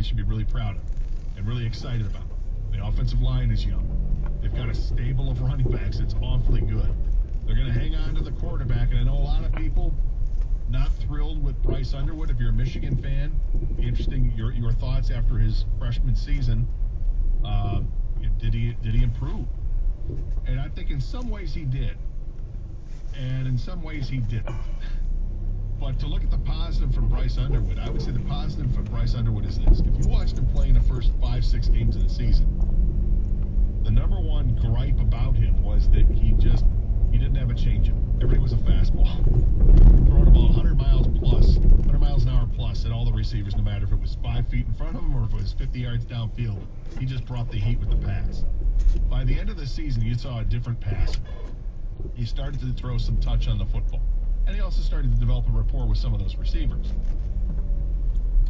should be really proud of and really excited about. The offensive line is young. They've got a stable of running backs that's awfully good. They're going to hang on to the quarterback, and I know a lot of people not thrilled with Bryce Underwood. If you're a Michigan fan, be interesting your thoughts after his freshman season. Did he improve? And I think in some ways he did, and in some ways he didn't. But to look at the positive from Bryce Underwood, I would say the positive for Bryce Underwood is this. If you watched him play in the first 5-6 games of the season, the number one gripe about him was that he didn't have a changeup. Everything was a fastball. Throwing the ball 100 miles an hour plus at all the receivers, no matter if it was 5 feet in front of him or if it was 50 yards downfield. He just brought the heat with the pass. By the end of the season, you saw a different passer. He started to throw some touch on the football. And he also started to develop a rapport with some of those receivers.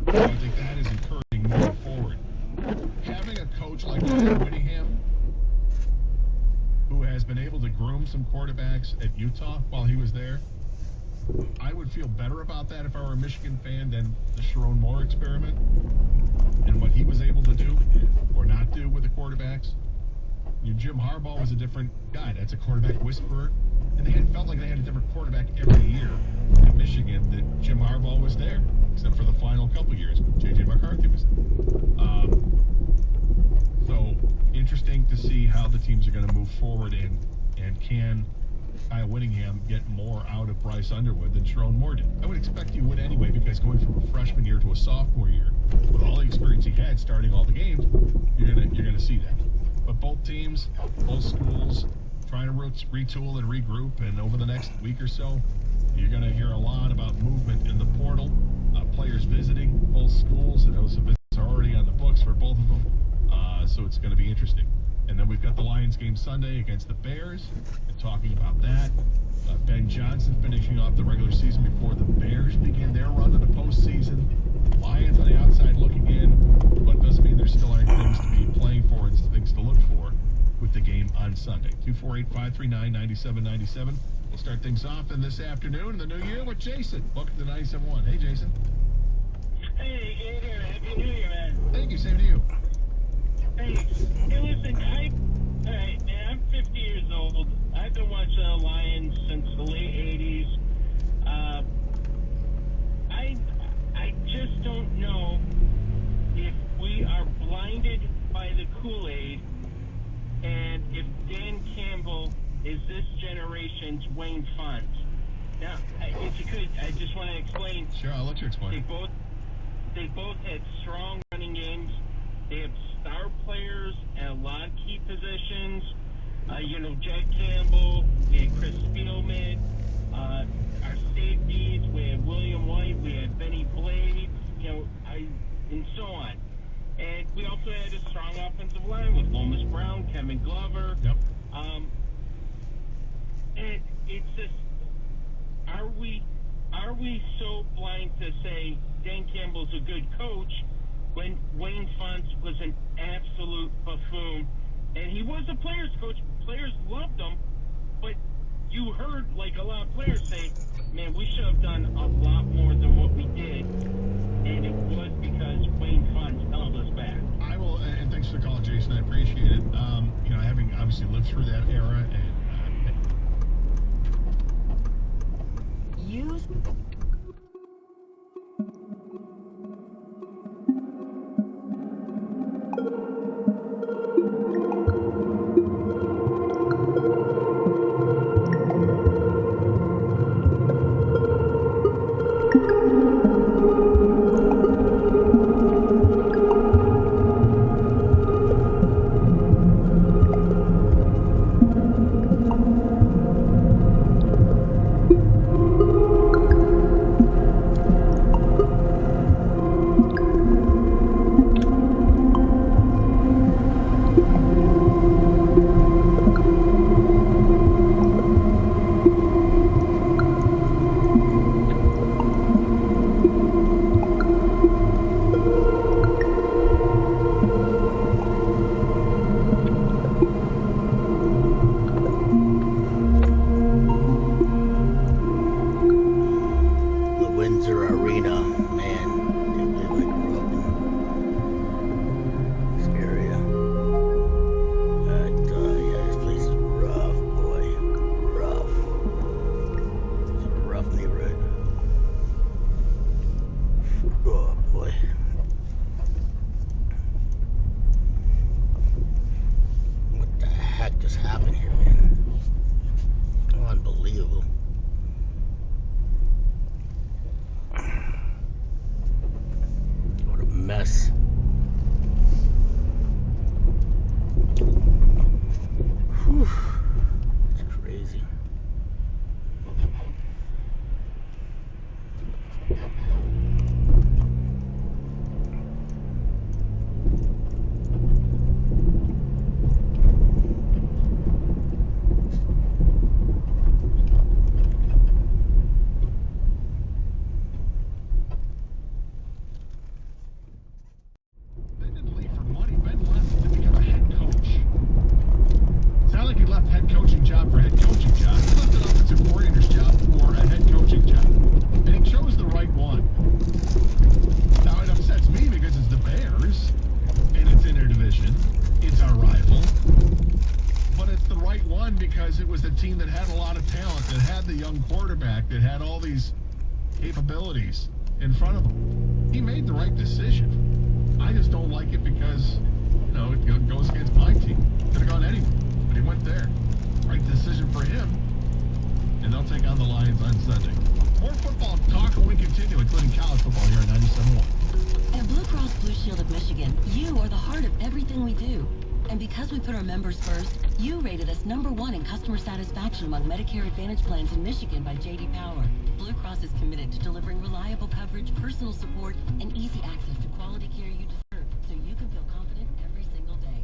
So I think that is encouraging moving forward. Having a coach like Ryan Whittingham, who has been able to groom some quarterbacks at Utah while he was there, I would feel better about that if I were a Michigan fan than the Sharon Moore experiment and what he was able to do or not do with the quarterbacks. Jim Harbaugh was a different guy. That's a quarterback whisperer. And they felt like they had a different quarterback every year at Michigan that Jim Harbaugh was there, except for the final couple years when J.J. McCarthy was there. So interesting to see how the teams are going to move forward and can Kyle Whittingham get more out of Bryce Underwood than Sharon Moore did. I would expect he would anyway, because going from a freshman year to a sophomore year, with all the experience he had starting all the games, you're gonna see that. But both teams, both schools, trying to retool and regroup, and over the next week or so, you're going to hear a lot about movement in the portal, players visiting both schools, and those visits are already on the books for both of them, so it's going to be interesting. And then we've got the Lions game Sunday against the Bears, and talking about that. Ben Johnson finishing off the regular season before the Bears begin their run to the postseason. Lions on the outside looking in, but doesn't mean there still aren't things to be playing for and things to look for with the game on Sunday. 248-539-9797. We'll start things off in this afternoon in the new year with Jason. Welcome to 97.1. Hey, Jason. Hey, Gator. Happy New Year, man. Thank you. Same to you. Hey, listen, all right, man, I'm 50 years old. I've been watching the Lions since the late 80s. I just don't know if we are blinded by the Kool-Aid and if Dan Campbell is this generation's Wayne Fonts. Now, if you could, I just want to explain. Sure, I'll let you explain. They both had strong running games. They have star players at a lot of key positions. Jack Campbell, we had Chris Spielman, our safeties, we had William White, we had Benny Blades, and so on. And we also had a strong offensive line with Lomas Brown, Kevin Glover. Yep. And it's just, are we so blind to say Dan Campbell's a good coach when Wayne Fonts was an absolute buffoon? And he was a player's coach. Players loved him, but you heard, like a lot of players say, man, we should have done a lot more than what we did. And it was because Wayne Fonts held us back. I will, and thanks for the call, Jason. I appreciate it. Having obviously lived through that era and use us. Whew. It's crazy. Ben didn't leave for money. Ben left to become a head coach. It's not like he left head coaching job for head coaching job. He left an offensive coordinator's job for a head coaching job. And he chose the right one. Now it upsets me because it's the Bears, and it's in their division. It's our rival. But it's the right one because it was a team that had a lot of talent, that had the young quarterback, that had all these capabilities in front of him. He made the right decision. I just don't like it because, it goes against my team. Could have gone anywhere, but he went there. Right decision for him. And they'll take on the Lions on Sunday. More football talk when we continue, including college football here at 97.1. At Blue Cross Blue Shield of Michigan, you are the heart of everything we do. And because we put our members first, you rated us #1 in customer satisfaction among Medicare Advantage plans in Michigan by J.D. Power. Blue Cross is committed to delivering reliable coverage, personal support, and easy access to quality care you deserve, so you can feel confident every single day.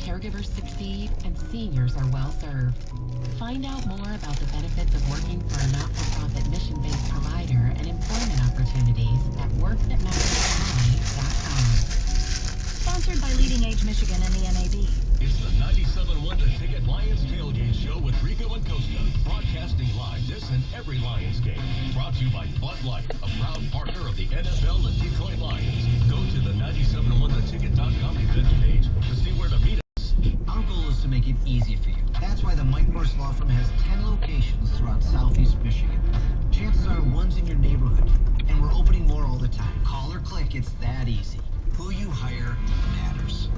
caregivers succeed and seniors are well served. Find out more about the benefits of working for a not-for-profit mission-based provider and employment opportunities at workthatmattersli.com. Sponsored by Leading Age Michigan and the NAB. It's the 97.1 The Ticket Lions Tailgate Show with Rico and Costa, broadcasting live this and every Lions game. Brought to you by Bud Light, a proud partner of the NFL and Detroit Lions. Go to the 97.1theticket.com event page to see where to meet us. Our goal is to make it easy for you. That's why the Mike Morse Law Firm has 10 locations throughout Southeast Michigan. Chances are one's in your neighborhood, and we're opening more all the time. Call or click, it's that easy. Who you hire matters.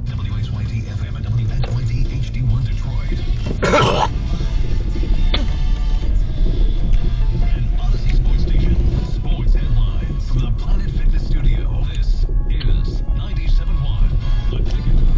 WXYT FM and WNYT HD1 Detroit. And Odyssey Sports Station, sports headlines from the Planet Fitness Studio. This is 97.1 The Ticket.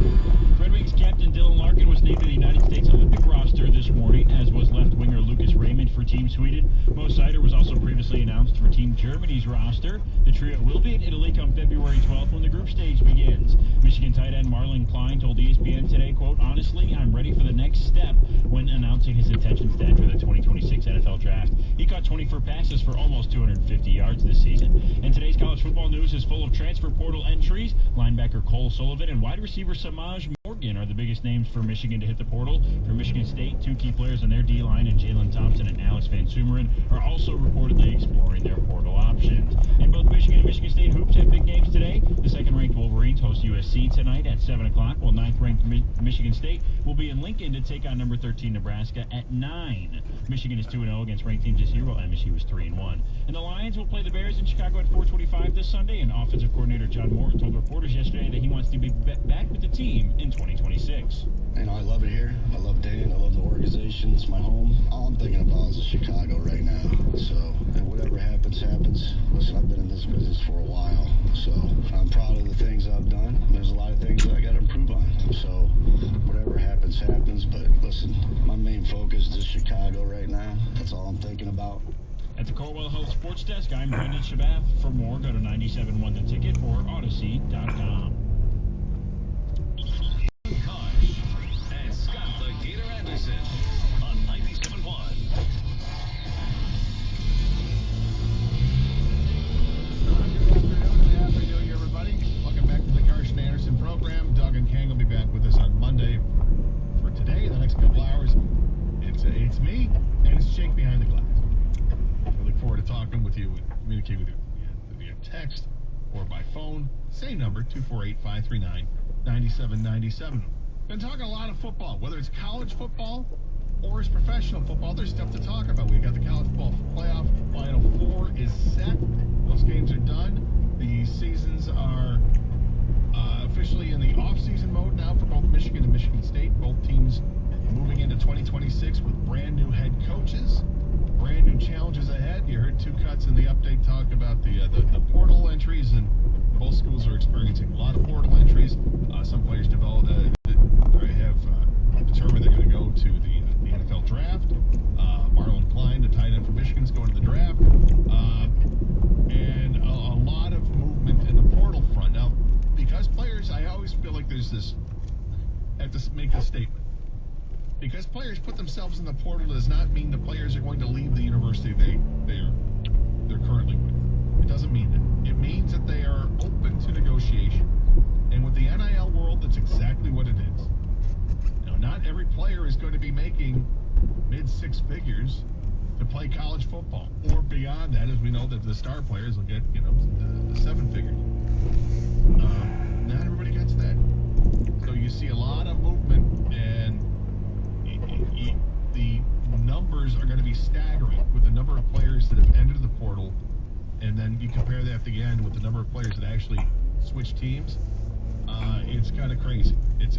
for Team Sweden. Mo Seider was also previously announced for Team Germany's roster. The trio will be in Italy come February 12th when the group stage begins. Michigan tight end Marlon Klein told ESPN today, quote, "Honestly, I'm ready for the next step," when announcing his intentions to enter the 2026 NFL Draft. He caught 24 passes for almost 250 yards this season. And today's college football news is full of transfer portal entries. Linebacker Cole Sullivan and wide receiver Samaj Morgan are the biggest names for Michigan to hit the portal. For Michigan State, two key players on their D-line, and Jalen Thompson and Alex Van Sumeren, are also reportedly exploring their portal options. And both Michigan and Michigan State hoops have big games today. The second-ranked Wolverines host USC tonight at 7 o'clock, while ninth-ranked Michigan State will be in Lincoln to take on number 13 Nebraska at 9. Michigan is 2-0 against ranked teams this year, while MSU is 3-1. And the Lions will play the Bears in Chicago at 4:25 this Sunday, and offensive coordinator John Morton told reporters yesterday that he wants to be back with the team in 2026. You know, I love it here. I love Dan. I love the organization. It's my home. All I'm thinking about is Chicago right now. So, and whatever happens, happens. Listen, I've been in this business for a while, so I'm proud of the things I've done. There's a lot of things that I got to improve on. So, whatever happens, happens. But listen, my main focus is Chicago right now. That's all I'm thinking about. At the Corwell Health Sports Desk, I'm Brendan Shabath. For more, go to 971 The Ticket or Odyssey.com. Kosh and Scott the Gator Anderson on 97.1. Good afternoon, everybody. Welcome back to the Carson Anderson program. Doug and Kang will be back with us on Monday. For today, the next couple hours, it's me and it's Jake behind the glass. We look forward to talking with you and communicating with you via text or by phone. Same number, 248-539-9797. Been talking a lot of football, whether it's college football or it's professional football. There's stuff to talk about. We've got the college football playoff. Final Four is set. Those games are done. The seasons are officially in the off-season mode now for both Michigan and Michigan State. Both teams moving into 2026 with brand new head coaches. Brand new challenges ahead. You heard two cuts in the update talk about the portal entries, and both schools are experiencing a lot of portal entries. Some players have determined they're going to go to the NFL draft. Marlon Klein, the tight end from Michigan, is going to the draft. And a lot of movement in the portal front. Now, because players, I always feel like there's this, I have to make a statement. Because players put themselves in the portal does not mean the players are going to leave the university they're currently with. It doesn't mean that. It means that they are open to negotiation. And with the NIL world, that's exactly what it is. Now, not every player is going to be making mid-six figures to play college football, or beyond that, as we know that the star players will get, the seven figures. Not everybody gets that. So you see a lot of movement, and the numbers are going to be staggering with the number of players that have entered the portal, and then you compare that at the end with the number of players that actually switch teams. It's kind of crazy. It's